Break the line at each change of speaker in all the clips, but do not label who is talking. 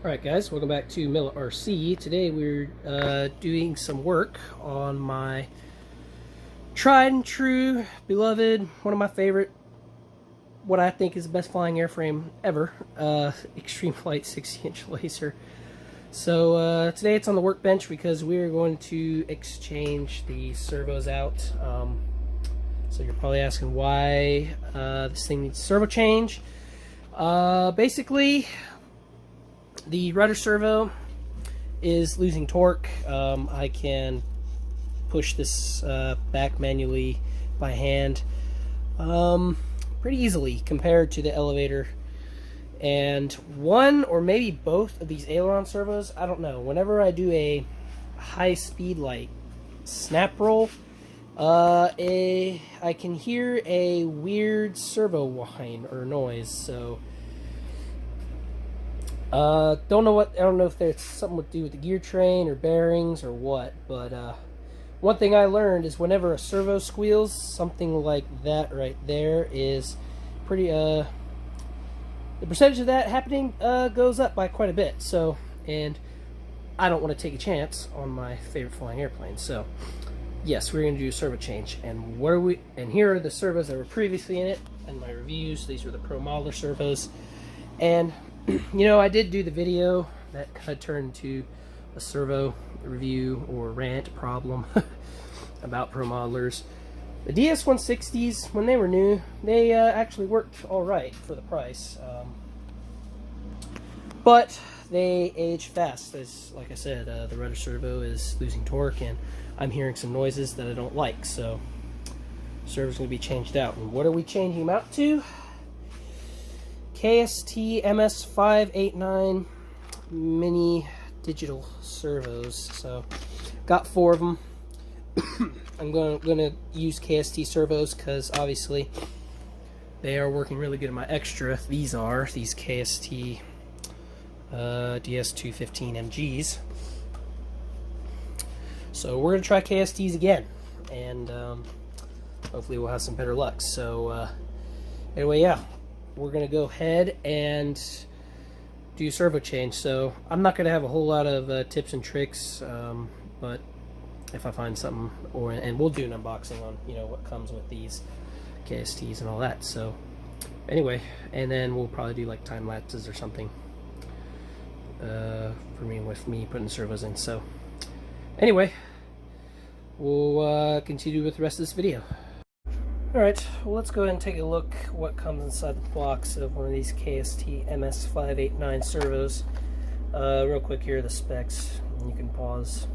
Alright guys, welcome back to Miller RC. Today we're doing some work on my tried and true, beloved, one of my favorite, what I think is the best flying airframe ever, Extreme Flight 60-inch laser. So today it's on the workbench because we're going to exchange the servos out. So you're probably asking why this thing needs a servo change. Basically, the rudder servo is losing torque. I can push this back manually by hand pretty easily compared to the elevator. And one or maybe both of these aileron servos, I don't know, whenever I do a high speed like snap roll, I can hear a weird servo whine or noise. So I don't know if there's something to do with the gear train or bearings or what, but one thing I learned is whenever a servo squeals, something like that right there is pretty, the percentage of that happening goes up by quite a bit. So, and I don't want to take a chance on my favorite flying airplane. So, yes, we're going to do a servo change. And here are the servos that were previously in it and my reviews. These were the Pro Modler servos. And you know, I did do the video that kind of turned into a servo review or rant problem about Pro Modlers. The DS160s, when they were new, they actually worked alright for the price. But they age fast. As like I said, the rudder servo is losing torque and I'm hearing some noises that I don't like. So, the servo's going to be changed out. And what are we changing them out to? KST MS589 mini digital servos. So got 4 of them. I'm going to use KST servos because obviously they are working really good in my extra. These KST DS215 MGs. So we're going to try KSTs again, and hopefully we'll have some better luck. So anyway, yeah. We're going to go ahead and do servo change. So I'm not going to have a whole lot of tips and tricks, but if I find something, and we'll do an unboxing on what comes with these KSTs and all that. So anyway, and then we'll probably do like time lapses or something with me putting servos in. So anyway, we'll continue with the rest of this video. Alright, well, let's go ahead and take a look what comes inside the box of one of these KST MS589 servos. Real quick, here are the specs, and you can pause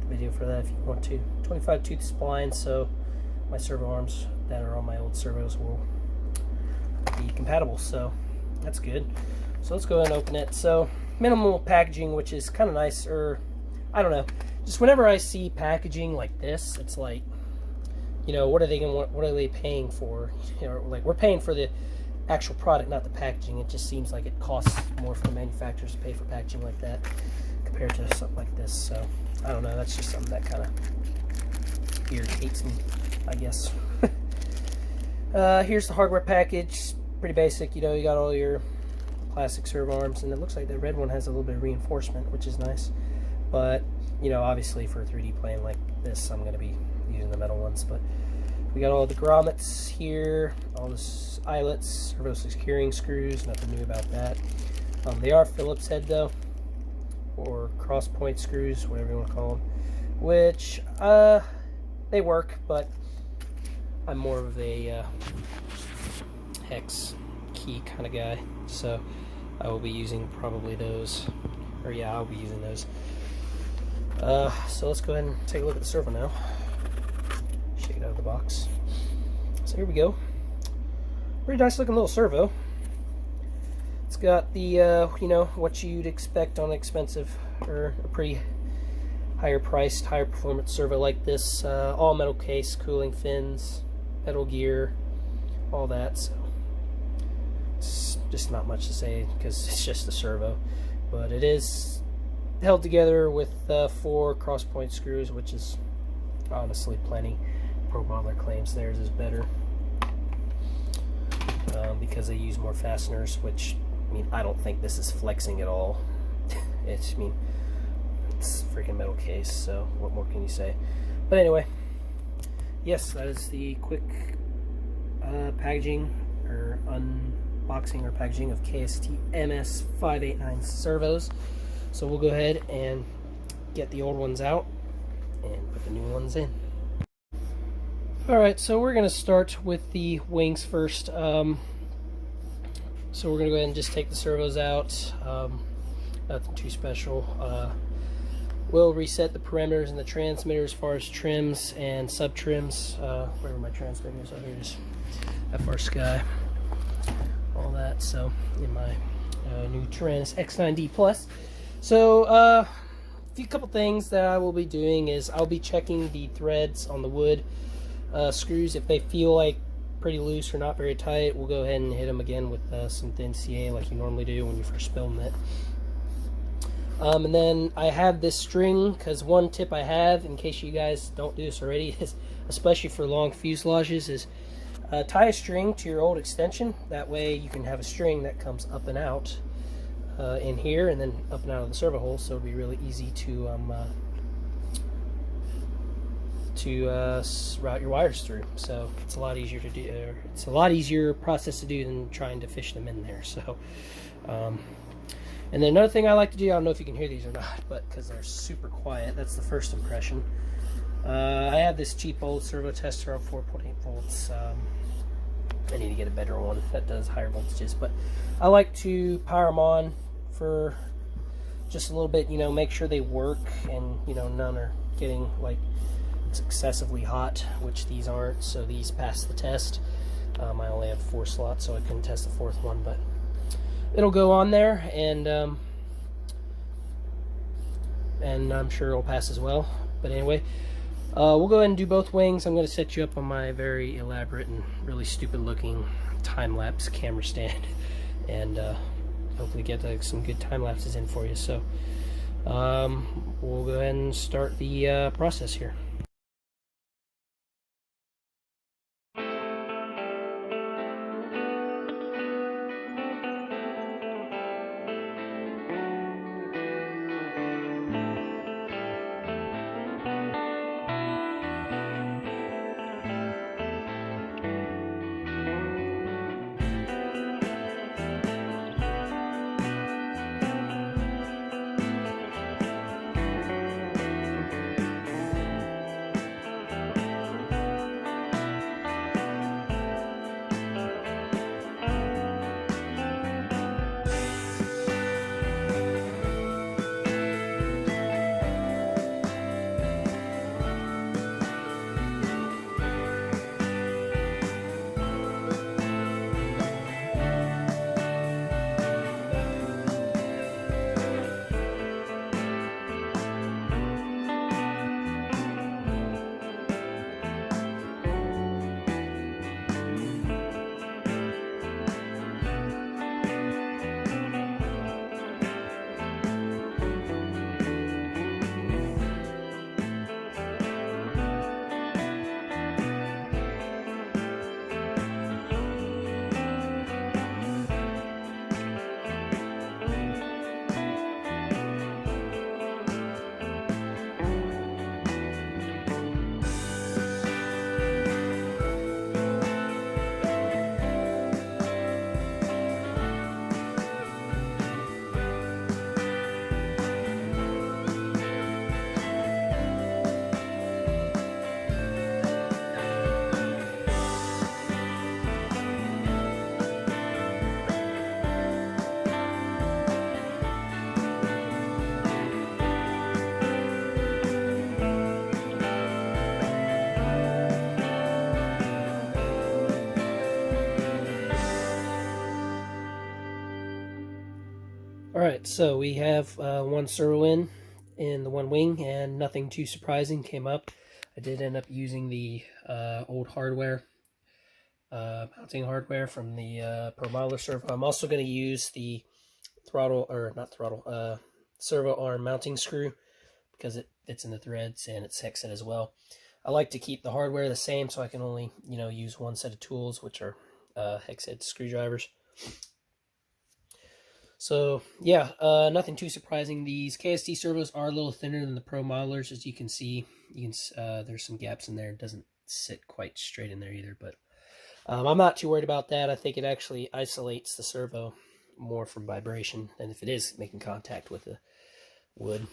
the video for that if you want to. 25 tooth spline, so my servo arms that are on my old servos will be compatible, so that's good. So let's go ahead and open it. So minimal packaging, which is kind of nice, or I don't know, just whenever I see packaging like this, it's like, what are they going to want? What are they paying for? Like, we're paying for the actual product, not the packaging. It just seems like it costs more for the manufacturers to pay for packaging like that compared to something like this. So I don't know. That's just something that kind of irritates me, I guess. Here's the hardware package. Pretty basic. You got all your plastic servo arms, and it looks like the red one has a little bit of reinforcement, which is nice. But obviously for a 3D plane like this, I'm going to be using the metal ones. But we got all the grommets here, all the eyelets, servo securing screws, nothing new about that. They are Phillips head though, or cross point screws, whatever you want to call them, which they work, but I'm more of a hex key kind of guy, so I will be using probably those, or yeah, I'll be using those. So let's go ahead and take a look at the servo now. Shake it out of the box. So here we go. Pretty nice looking little servo. It's got the, what you'd expect on an expensive or a pretty higher priced, higher performance servo like this. All metal case, cooling fins, metal gear, all that. So it's just not much to say because it's just a servo. But it is held together with 4 cross point screws, which is honestly plenty. Pro Modler claims theirs is better because they use more fasteners, which mean, I don't think this is flexing at all. I mean, it's a freaking metal case, so what more can you say? But anyway, yes, that is the quick packaging or unboxing or packaging of KST MS589 servos. So we'll go ahead and get the old ones out and put the new ones in. Alright, so we're going to start with the wings first. So we're going to go ahead and just take the servos out. Nothing too special. We'll reset the parameters and the transmitter as far as trims and sub trims. Where are my transmitters? Oh, here it is. FR Sky. All that. So in my new Tyrannus X9D Plus. So a couple things that I will be doing is I'll be checking the threads on the wood screws. If they feel like pretty loose or not very tight, we'll go ahead and hit them again with some thin CA like you normally do when you first build it. And then I have this string, because one tip I have, in case you guys don't do this already, is especially for long fuselages, is tie a string to your old extension. That way you can have a string that comes up and out in here and then up and out of the servo hole, so it'll be really easy to route your wires through. So it's a lot easier to do. It's a lot easier process to do than trying to fish them in there. So, and then another thing I like to do, I don't know if you can hear these or not, but because they're super quiet, that's the first impression. I have this cheap old servo tester of 4.8 volts. I need to get a better one that does higher voltages, but I like to power them on for just a little bit, you know, make sure they work, and you know, none are getting like excessively hot, which these aren't, so these pass the test. I only have 4 slots, so I couldn't test the 4th one, but it'll go on there, and I'm sure it'll pass as well. But anyway, we'll go ahead and do both wings. I'm going to set you up on my very elaborate and really stupid looking time-lapse camera stand, and hopefully get some good time lapses in for you. So we'll go ahead and start the process here. Alright, so we have one servo in the one wing, and nothing too surprising came up. I did end up using the old hardware, mounting hardware from the Pro Modeler servo. I'm also going to use the servo arm mounting screw, because it fits in the threads and it's hex set as well. I like to keep the hardware the same, so I can only, you know, use one set of tools, which are hex head screwdrivers. So yeah, nothing too surprising. These KST servos are a little thinner than the Pro modlers, as you can see. There's some gaps in there. It doesn't sit quite straight in there either, but I'm not too worried about that. I think it actually isolates the servo more from vibration than if it is making contact with the wood.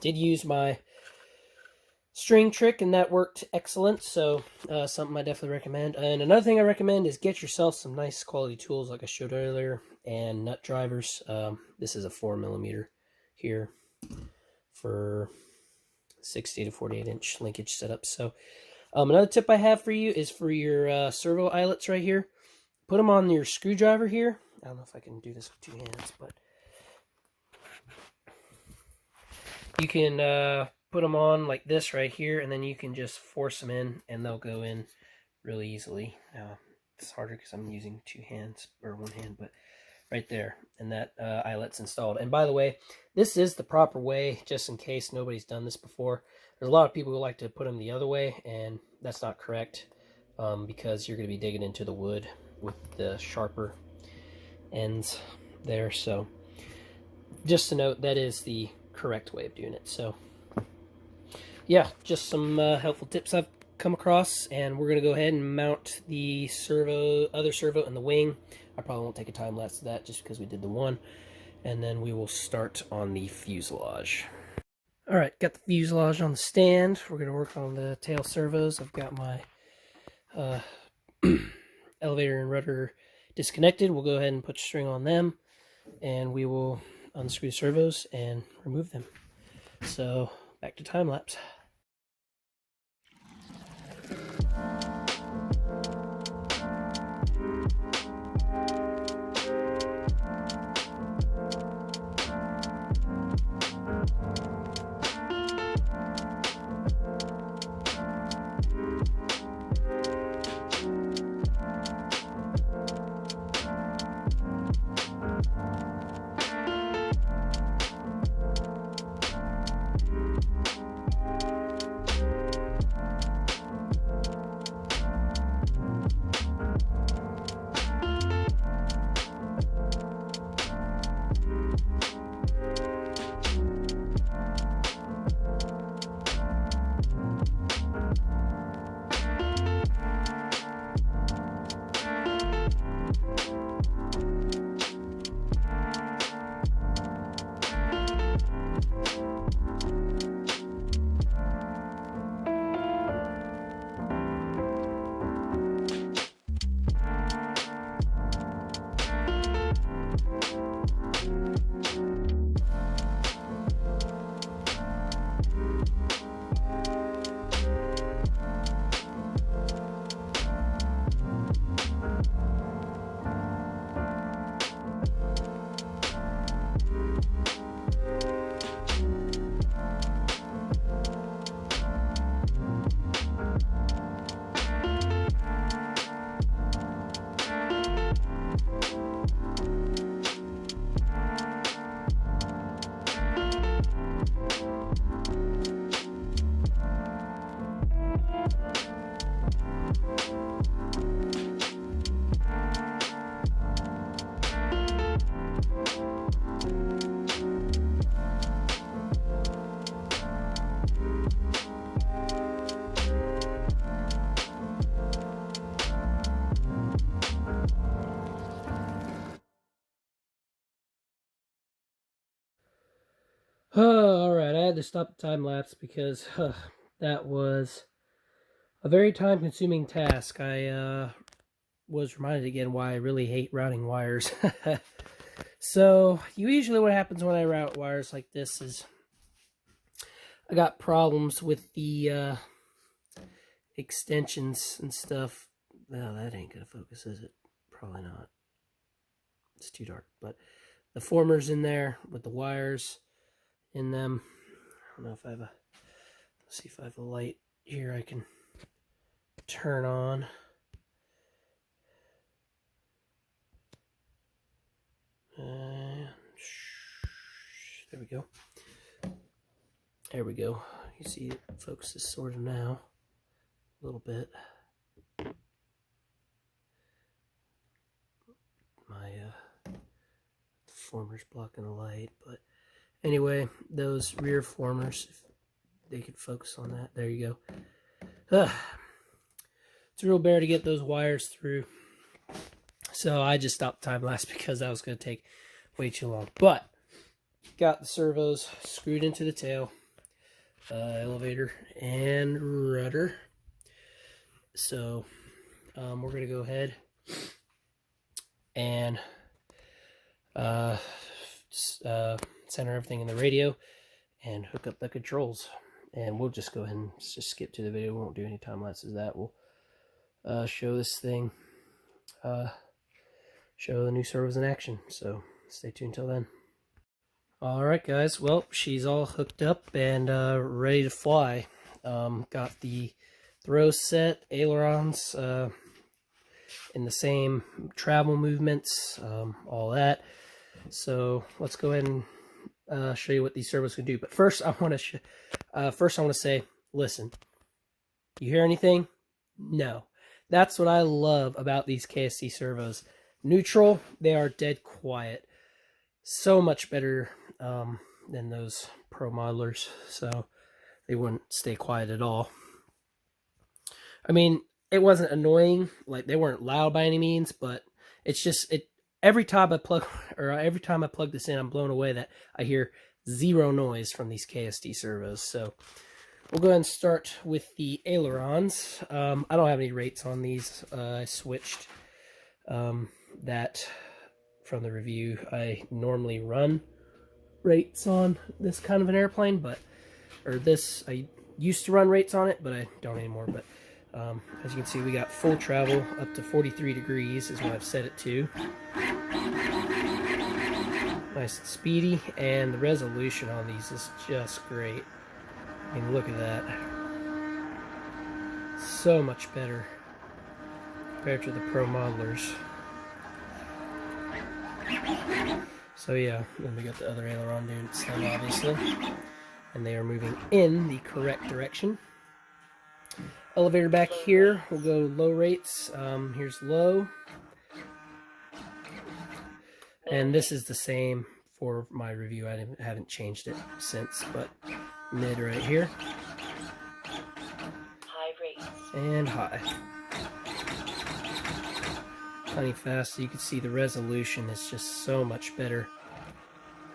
Did use my string trick, and that worked excellent, so something I definitely recommend. And another thing I recommend is get yourself some nice quality tools like I showed earlier, and nut drivers. This is a 4mm here for 60 to 48 inch linkage setup. So another tip I have for you is for your servo eyelets right here. Put them on your screwdriver here. I don't know if I can do this with 2 hands, but you can put them on like this right here, and then you can just force them in, and they'll go in really easily. It's harder because I'm using 2 hands, or 1 hand, but right there, and that eyelet's installed. And by the way, this is the proper way, just in case nobody's done this before. There's a lot of people who like to put them the other way, and that's not correct, because you're going to be digging into the wood with the sharper ends there. So just to note, that is the correct way of doing it. So yeah, just some helpful tips I've come across, and we're going to go ahead and mount the other servo in the wing. I probably won't take a time lapse of that just because we did the one, and then we will start on the fuselage. Alright, got the fuselage on the stand. We're going to work on the tail servos. I've got my elevator and rudder disconnected. We'll go ahead and put string on them, and we will unscrew the servos and remove them. So back to time lapse. Alright, I had to stop the time lapse because that was a very time consuming task. I was reminded again why I really hate routing wires. So usually what happens when I route wires like this is I got problems with the extensions and stuff. Well, that ain't gonna focus, is it? Probably not. It's too dark. But the formers in there with the wires in them. I don't know if I have a, let's see if I have a light here I can turn on. There we go. There we go. You see it focuses sort of now. A little bit. My blocking the light, but anyway, those rear formers, if they could focus on that. There you go. It's a real bear to get those wires through. So I just stopped the time lapse because that was going to take way too long. But got the servos screwed into the tail, elevator, and rudder. So we're going to go ahead and center everything in the radio and hook up the controls. And we'll just go ahead and just skip to the video. We won't do any time lapses. That will show this thing, show the new servos in action. So stay tuned till then. Alright guys, well, she's all hooked up and ready to fly. Got the throw set, ailerons in the same travel movements, all that. So let's go ahead and show you what these servos can do. But first I want to say, listen, you hear anything? No. That's what I love about these KST servos. Neutral, they are dead quiet. So much better than those pro modlers, so they wouldn't stay quiet at all. I mean, it wasn't annoying, like they weren't loud by any means, but it's just every time I plug this in, I'm blown away that I hear zero noise from these KST servos. So we'll go ahead and start with the ailerons. I don't have any rates on these. I switched that from the review. I normally run rates on this kind of an airplane, I used to run rates on it, but I don't anymore. But as you can see, we got full travel up to 43 degrees is what I've set it to. Nice and speedy, and the resolution on these is just great. I mean, look at that. So much better compared to the pro modelers. So yeah, then we got the other aileron doing its thing, obviously, and they are moving in the correct direction. Elevator back here, we'll go low rates. Here's low, and this is the same for my review. I haven't changed it since, but mid right here,
high rates,
and high. Plenty fast, so you can see the resolution is just so much better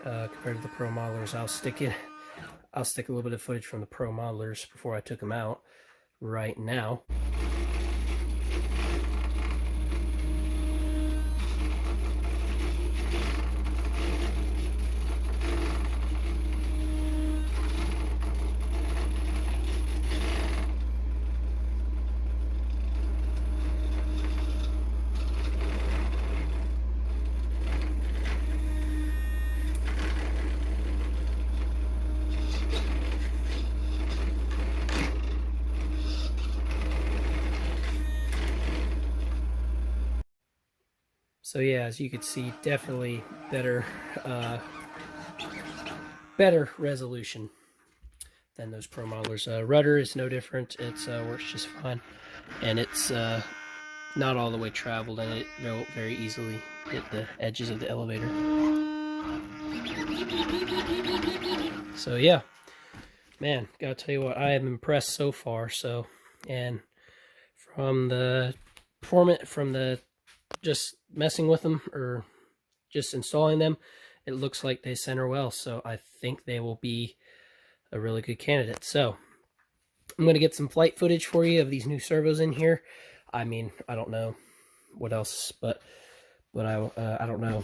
compared to the pro modelers. I'll stick a little bit of footage from the pro modelers before I took them out right now. So yeah, as you can see, definitely better resolution than those pro modelers. Rudder is no different. It's works just fine, and it's not all the way traveled, and it will very easily hit the edges of the elevator. So yeah, man, gotta tell you what, I am impressed so far. So, and from the just messing with them or just installing them, it looks like they center well, so I think they will be a really good candidate. So I'm going to get some flight footage for you of these new servos in here. I mean, I don't know what else, but I don't know.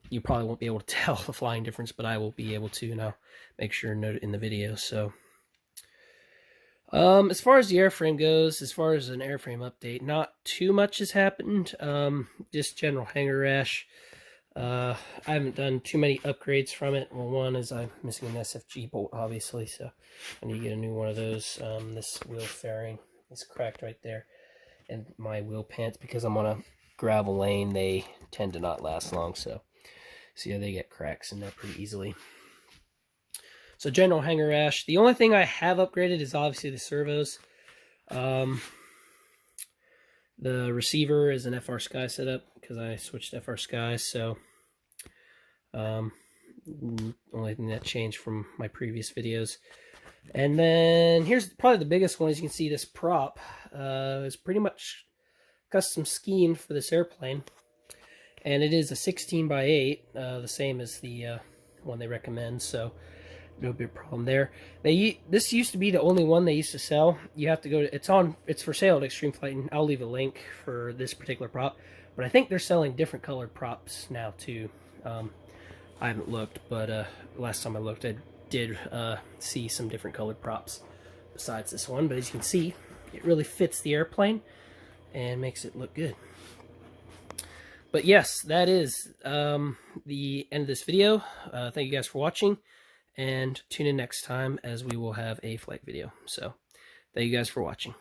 You probably won't be able to tell the flying difference, but I will be able to, and I'll make sure to note it in the video. So as far as the airframe goes, as far as an airframe update, not too much has happened. Just general hanger rash. I haven't done too many upgrades from it. Well, one is I'm missing an SFG bolt, obviously, so I need to get a new one of those. This wheel fairing is cracked right there, and my wheel pants, because I'm on a gravel lane, they tend to not last long, so yeah, they get cracks in there pretty easily. So general hanger rash. The only thing I have upgraded is obviously the servos. The receiver is an FR Sky setup because I switched to FR Sky. So Only thing that changed from my previous videos. And then here's probably the biggest one. As you can see, this prop is pretty much custom schemed for this airplane. And it is a 16x8, the same as the one they recommend, so no big problem there. This used to be the only one they used to sell. You have to go to, it's for sale at Extreme Flight, and I'll leave a link for this particular prop. But I think they're selling different colored props now too. I haven't looked, but last time I looked, I did see some different colored props besides this one. But as you can see, it really fits the airplane and makes it look good. But yes, that is the end of this video. Thank you guys for watching, and tune in next time as we will have a flight video. So thank you guys for watching.